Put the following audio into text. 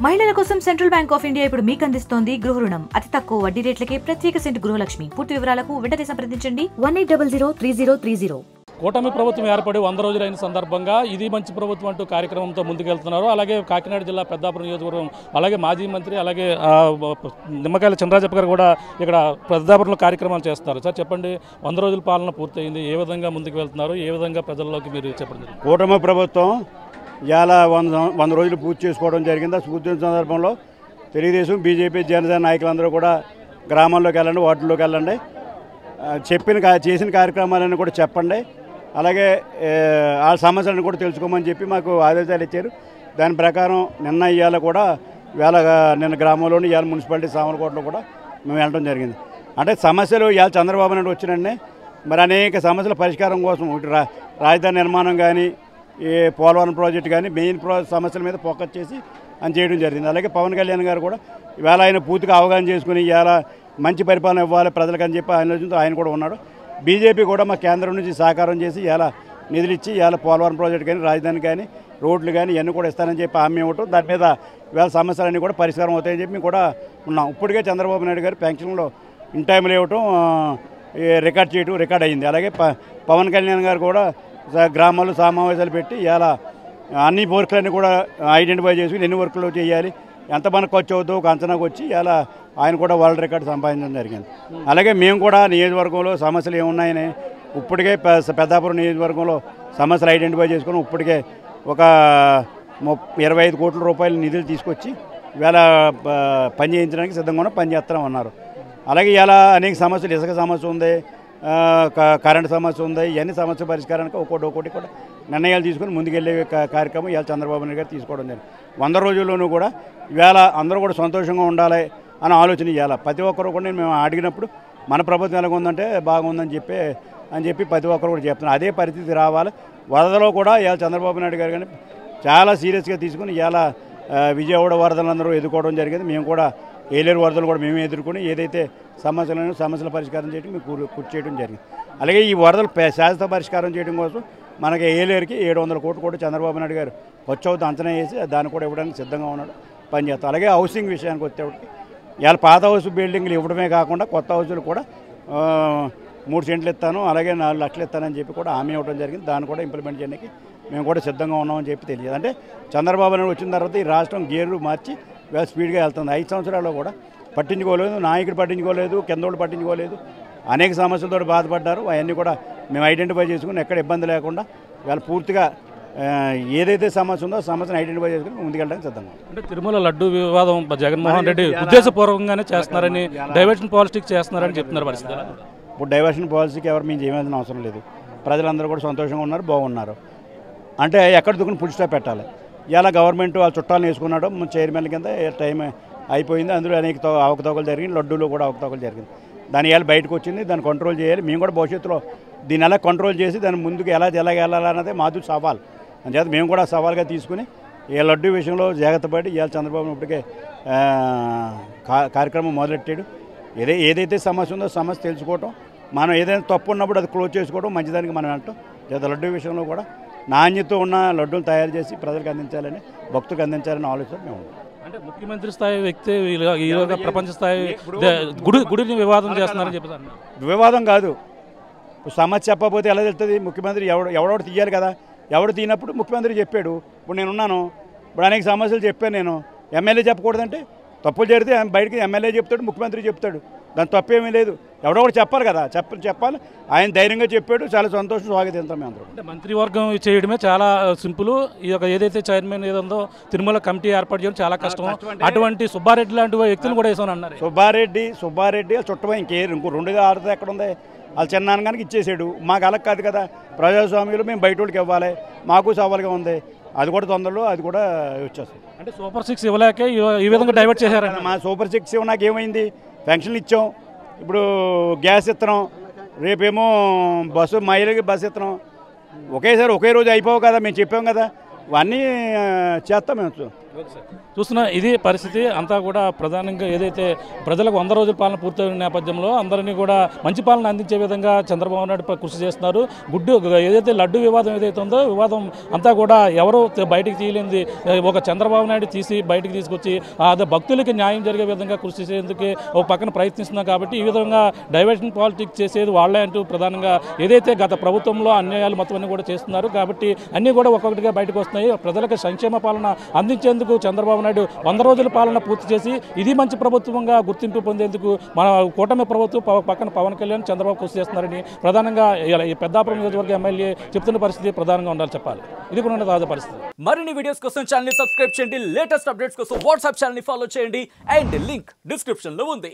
మహిళల కోసం central bank of India ఇప్పుడు మీకు అందిస్తోంది గృహ రుణం. అతి తక్కువ వడ్డీ రేట్లకే ప్రత్యేక సెంటు గృహలక్ష్మి. పూర్తి వివరాలకు వెంటనే సంప్రదించండి 18003030. కూటమి ప్రభుత్వం ఏర్పడి 100 రోజులైన సందర్భంగా ఇది మంచి ప్రభుత్వం అంటూ కార్యక్రమంతో ముందుకెళ్తున్నారు. అలాగే కాకినాడ జిల్లా పెద్దాపురం నియోజకవర్గం అలాగే మాజీ మంత్రి అలాగే నిమ్మకాయల చంద్రరాజప్ప గారు కూడా ఇక్కడ పెద్దాపురంలో కార్యక్రమాలు చేస్తారు. సార్ చెప్పండి, 100 రోజుల పాలన పూర్తయింది, ఏ విధంగా ముందుకు వెళ్తున్నారు, ఏ విధంగా ప్రజల్లోకి మీరు చెప్పండి. కూటమి ప్రభుత్వం ఇలా 100 రోజులు పూర్తి చేసుకోవడం జరిగింది. ఆ పూర్తి సందర్భంలో తెలుగుదేశం బీజేపీ జనసేన నాయకులందరూ కూడా గ్రామాల్లోకి వెళ్ళండి, వార్డుల్లోకి వెళ్ళండి, చేసిన కార్యక్రమాలను కూడా చెప్పండి, అలాగే ఆ సమస్యలను కూడా తెలుసుకోమని చెప్పి మాకు ఆదేశాలు ఇచ్చారు. దాని ప్రకారం ఇవాళ కూడా నిన్న గ్రామంలోని ఇవాళ మున్సిపాలిటీ సామర్లకోటలో కూడా మేము వెళ్ళడం జరిగింది. అంటే సమస్యలు ఇవాళ చంద్రబాబు నాయుడు వచ్చినండి, మరి అనేక సమస్యల పరిష్కారం కోసం రాజధాని నిర్మాణం కానీ ఈ పోలవరం ప్రాజెక్టు కానీ మెయిన్ సమస్యల మీద ఫోకస్ చేసి అని చేయడం జరిగింది. అలాగే పవన్ కళ్యాణ్ గారు కూడా ఇవాళ ఆయన పూర్తిగా అవగాహన చేసుకుని ఇవాళ మంచి పరిపాలన ఇవ్వాలి ప్రజలకు అని చెప్పి ఆయన కూడా ఉన్నాడు. బీజేపీ కూడా మా కేంద్రం నుంచి సహకారం చేసి ఇవాళ నిధులు ఇచ్చి ఇవాళ పోలవరం ప్రాజెక్టు కానీ రాజధాని కానీ రోడ్లు కానీ ఇవన్నీ కూడా ఇస్తానని చెప్పి హామీ ఇవ్వటం, దాని మీద ఇవాళ సమస్యలన్నీ కూడా పరిష్కారం అవుతాయని చెప్పి మేము కూడా ఉన్నాం. ఇప్పటికే చంద్రబాబు నాయుడు గారు పెన్షన్లో ఇన్ టైంలో ఇవ్వటం రికార్డ్ చేయటం రికార్డ్ అయ్యింది. అలాగే పవన్ కళ్యాణ్ గారు కూడా గ్రామాల్లో సమావేశాలు పెట్టి ఇవాళ అన్ని వర్క్లన్నీ కూడా ఐడెంటిఫై చేసుకుని ఎన్ని వర్క్లు చేయాలి, ఎంత మనకు ఖర్చు అవుతుందో ఒక అంచనాకు వచ్చి ఇలా ఆయన కూడా వరల్డ్ రికార్డు సంపాదించడం జరిగింది. అలాగే మేము కూడా నియోజకవర్గంలో సమస్యలు ఏమున్నాయని ఇప్పటికే పెద్దాపురం నియోజకవర్గంలో సమస్యలు ఐడెంటిఫై చేసుకుని ఇప్పటికే ఒక 25 కోట్ల రూపాయల నిధులు తీసుకొచ్చి ఇవాళ పని చేయించడానికి సిద్ధంగా పని చేస్తాం అన్నారు. అలాగే ఇలా అనేక సమస్యలు, ఇసుక సమస్య ఉంది, కరెంటు సమస్య ఉంది, ఇవన్నీ సమస్య పరిష్కారానికి ఒక్కొక్కటి కూడా నిర్ణయాలు తీసుకుని ముందుకెళ్ళే కార్యక్రమం ఇవాళ చంద్రబాబు నాయుడు గారు తీసుకోవడం జరిగింది. 100 రోజుల్లోనూ కూడా ఇవాళ అందరూ కూడా సంతోషంగా ఉండాలి అని ఆలోచన ఇవ్వాలి. ప్రతి ఒక్కరు కూడా మేము అడిగినప్పుడు మన ప్రభుత్వం ఎలాగ ఉందంటే బాగుందని చెప్పి ప్రతి ఒక్కరు కూడా చెప్తున్నారు. అదే పరిస్థితి రావాలి. వరదలో కూడా ఇవాళ చంద్రబాబు నాయుడు గారు కానీ చాలా సీరియస్గా తీసుకుని ఇవాళ విజయవాడ వరదలందరూ ఎదుర్కోవడం జరిగింది. మేము కూడా ఏలేరు వరదలు కూడా మేమే ఎదుర్కొని ఏదైతే సమస్యల పరిష్కారం చేయడం మేము కృషి చేయడం జరిగింది. అలాగే ఈ వరదలు శాశ్వత పరిష్కారం చేయడం కోసం మనకి ఏలేరుకి 700 కోట్లు కూడా చంద్రబాబు నాయుడు గారు ఖర్చు అవుతూ అంచనా వేసి దాన్ని కూడా ఇవ్వడానికి సిద్ధంగా ఉన్నాడు, పనిచేస్తాం. అలాగే హౌసింగ్ విషయానికి వచ్చేప్పటికి ఇవాళ పాత హౌస్ బిల్డింగ్లు ఇవ్వడమే కాకుండా కొత్త హౌసులు కూడా 3 సెంట్లు ఇస్తాను, అలాగే 4 లక్షలు ఇస్తానని చెప్పి కూడా హామీ ఇవ్వడం జరిగింది. దాన్ని కూడా ఇంప్లిమెంట్ చేయడానికి మేము కూడా సిద్ధంగా ఉన్నామని చెప్పి తెలియదు. అంటే చంద్రబాబు నాయుడు వచ్చిన తర్వాత ఈ రాష్ట్రం గేర్లు మార్చి ఇవాళ స్పీడ్గా వెళ్తుంది. 5 సంవత్సరాల్లో కూడా పట్టించుకోలేదు, నాయకుడు పట్టించుకోలేదు, కిందోళ్ళు పట్టించుకోలేదు, అనేక సమస్యలతో బాధపడ్డారు. అవన్నీ కూడా మేము ఐడెంటిఫై చేసుకుని ఎక్కడ ఇబ్బంది లేకుండా ఇవాళ పూర్తిగా ఏదైతే సమస్య ఉందో సమస్యను ఐడెంటిఫై చేసుకుని ముందుకెళ్ళడానికి సిద్ధంగా. అంటే తిరుమల లడ్డు వివాదం జగన్మోహన్ రెడ్డి ఉద్దేశపూర్వకంగానే చేస్తున్నారని, డైవర్షన్ పాలిటిక్స్ చేస్తున్నారని చెప్తున్నారు. పరిస్థితి ఇప్పుడు డైవర్షన్ పాలసీకి ఎవరు మేము చేయవలసిన అవసరం లేదు. ప్రజలందరూ కూడా సంతోషంగా ఉన్నారు, బాగున్నారు. అంటే ఎక్కడ దుక్కుని ఫుల్ స్టాప్ పెట్టాలి. ఇలా గవర్నమెంట్ వాళ్ళ చుట్టాలను వేసుకున్నాడు చైర్మన్ కింద టైం అయిపోయింది. అందులో అనేక అవకతవకలు జరిగింది, లడ్డూలో కూడా అవకతవకలు జరిగింది. దాని ఇవాళ బయటకు వచ్చింది, దాన్ని కంట్రోల్ చేయాలి. మేము కూడా భవిష్యత్తులో దీన్ని ఎలా కంట్రోల్ చేసి దాని ముందుకు ఎలా వెళ్ళాలన్నదే మాది సవాల్. అంచేత మేము కూడా సవాల్గా తీసుకుని ఈ లడ్డు విషయంలో జాగ్రత్త పడి ఇవాళ చంద్రబాబు ఇప్పటికే కార్యక్రమం మొదలెట్టాడు. ఏదైతే సమస్య ఉందో సమస్య తెలుసుకోవటం, మనం ఏదైనా తప్పు ఉన్నప్పుడు అది క్లోజ్ చేసుకోవడం మంచిదానికి మనం వెళ్ళటం. లడ్డు విషయంలో కూడా నాణ్యత ఉన్న లడ్డూలు తయారు చేసి ప్రజలకు అందించాలని, భక్తులకు అందించాలని ఆలోచన మేము ఉన్నాం. అంటే ముఖ్యమంత్రి స్థాయి వ్యక్తి ఈరోజు ప్రపంచ స్థాయి గుడిని వివాదం చేస్తున్నారని చెప్పారు. వివాదం కాదు, సమస్య చెప్పకపోతే ఎలా తెలుస్తుంది? ముఖ్యమంత్రి ఎవడోడు తీయాలి కదా, ఎవడు తీనప్పుడు ముఖ్యమంత్రి చెప్పాడు. ఇప్పుడు నేనున్నాను, ఇప్పుడు అనేక సమస్యలు చెప్పాను. నేను ఎమ్మెల్యే చెప్పకూడదంటే తప్పులు జరిగితే బయటకి ఎమ్మెల్యే చెప్తాడు, ముఖ్యమంత్రి చెప్తాడు, దాని తప్పేమీ లేదు. ఎవడో కూడా చెప్పాలి కదా, చెప్పాలి. ఆయన ధైర్యంగా చెప్పాడు, చాలా సంతోషం, స్వాగతిస్తాం మేము అందరం. అంటే మంత్రివర్గం చేయడమే చాలా సింపుల్. ఈ యొక్క ఏదైతే చైర్మన్ ఏదో తిరుమల కమిటీ ఏర్పాటు చేయడం చాలా కష్టం. అటువంటి సుబ్బారెడ్డి లాంటి వ్యక్తులు కూడా వేసాను అన్నారు. సుబ్బారెడ్డి చుట్టమా ఇంకో 2 ఆడితే ఎక్కడ ఉంది? వాళ్ళు చిన్నాన్నగానికి ఇచ్చేసాడు. మాకు అలా కాదు కదా, ప్రజాస్వామ్యంలో మేము బయట వాళ్ళకి ఇవ్వాలి, మాకు సవాల్గా ఉంది. అది కూడా తొందరలో అది కూడా వచ్చేస్తుంది. అంటే సూపర్ 6 ఇవ్వలేక ఈ విధంగా డైవర్ట్ చేశారు. మా సూపర్ 6 ఇవ్వనాక ఏమైంది? పెన్షన్లు ఇచ్చాం, ఇప్పుడు గ్యాస్ ఇస్తున్నాం, రేపేమో మహిళలకి బస్సు ఇస్తున్నాం. ఒకే రోజు అయిపోవు కదా, మేము చెప్పాం కదా, ఇవన్నీ చేస్తాం మేము. చూస్తున్నా ఇది పరిస్థితి అంతా కూడా ప్రధానంగా ఏదైతే ప్రజలకు 100 రోజుల పాలన పూర్తయిన నేపథ్యంలో అందరినీ కూడా మంచి పాలన అందించే విధంగా చంద్రబాబు నాయుడు కృషి చేస్తున్నారు. ఏదైతే లడ్డు వివాదం ఏదైతే ఉందో వివాదం అంతా కూడా ఎవరో బయటికి తీయలేనిది ఒక చంద్రబాబు నాయుడు తీసి బయటికి తీసుకొచ్చి అదే భక్తులకి న్యాయం జరిగే విధంగా కృషి చేసేందుకు ఒక పక్కన ప్రయత్నిస్తున్నారు. కాబట్టి ఈ విధంగా డైవర్షన్ పాలిటిక్స్ చేసేది వాళ్ళే అంటూ ప్రధానంగా ఏదైతే గత ప్రభుత్వంలో అన్యాయాలు మొత్తం అన్ని కూడా చేస్తున్నారు. కాబట్టి అన్నీ కూడా ఒక్కొక్కటిగా బయటకు వస్తున్నాయి. ప్రజలకు సంక్షేమ పాలన అందించేందుకు చంద్రబాబు నాయుడు 100 రోజుల పాలన పూర్తి చేసి ఇది మంచి ప్రభుత్వంగా గుర్తింపు పొందేందుకు మన కూటమి ప్రభుత్వం పక్కన పవన్ కళ్యాణ్ చంద్రబాబు కృషి చేస్తున్నారని ప్రధానంగా ఈ పెద్దాపురం నియోజకవర్గ ఎమ్మెల్యే చెప్తున్న పరిస్థితి ప్రధానంగా ఉండాలి చెప్పాలి. ఇది కూడా తాజా పరిస్థితి. మరిన్ని వీడియోస్ కోసం ఛానల్ ని సబ్స్క్రైబ్ చేయండి. లేటెస్ట్ అప్డేట్స్ కోసం వాట్సాప్ ఛానల్ ని ఫాలో చేయండి. అండ్ లింక్ డిస్క్రిప్షన్ లో ఉంది.